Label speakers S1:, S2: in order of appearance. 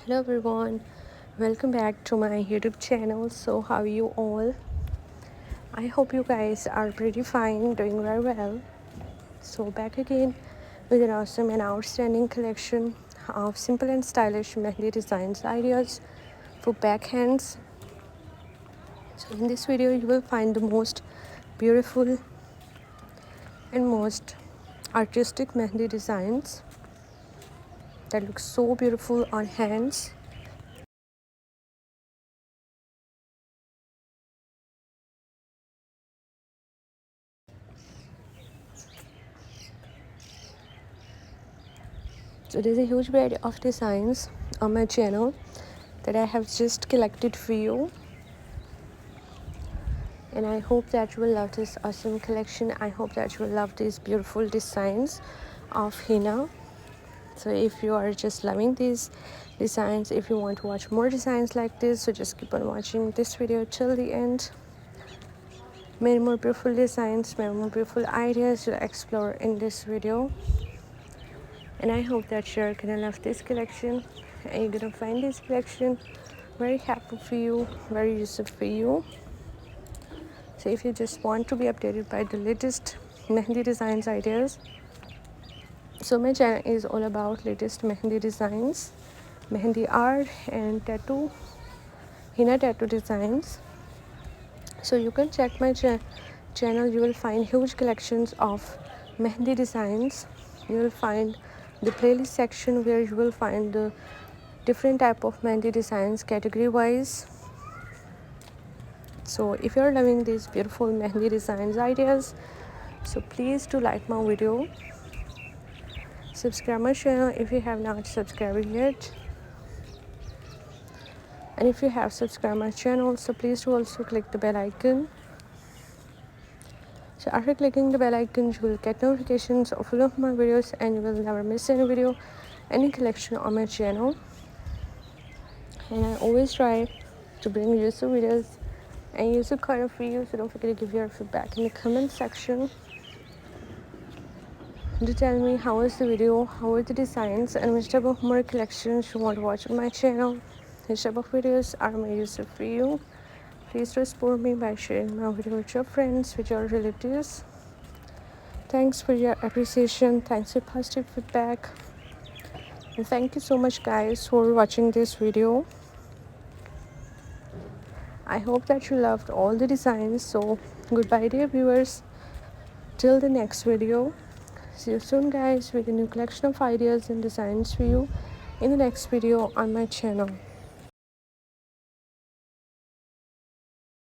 S1: Hello everyone, welcome back to my YouTube channel. So how are you all? I hope you guys are pretty fine, doing very well. So back again with an awesome and outstanding collection of simple and stylish Mehndi designs ideas for backhands. So in this video you will find the most beautiful and most artistic Mehndi designs that look so beautiful on hands. So there's a huge variety of designs on my channel that I have just collected for you, and I hope that you will love this awesome collection. I hope that you will love these beautiful designs of henna. So if you are just loving these designs, if you want to watch more designs like this, so just keep on watching this video till the end. Many more beautiful designs, many more beautiful ideas to explore in this video, and I hope that you're gonna love this collection and you're gonna find this collection very helpful for you, very useful for you. So if you just want to be updated by the latest Mehndi designs ideas, so my channel is all about latest Mehndi designs, Mehndi art and tattoo, henna tattoo designs. So you can check my channel. You will find huge collections of Mehndi designs. You will find the playlist section where you will find the different type of Mehndi designs category wise. So if you're loving these beautiful Mehndi designs ideas, so please do like my video, subscribe my channel if you have not subscribed yet, and if you have subscribed my channel, so please do also click the bell icon. So after clicking the bell icon, you will get notifications of all of my videos and you will never miss any video, any collection on my channel. And I always try to bring useful videos and useful content for you, so don't forget to give your feedback in the comment section. Do tell me how was the video, how were the designs, and which type of more collections you want to watch on my channel. Which type of videos are more useful for you. Please do support me by sharing my video with your friends, with your relatives. Thanks for your appreciation, thanks for positive feedback, and thank you so much guys for watching this video. I hope that you loved all the designs. So goodbye dear viewers, till the next video. See you soon guys with a new collection of ideas and designs for you in the next video on my channel.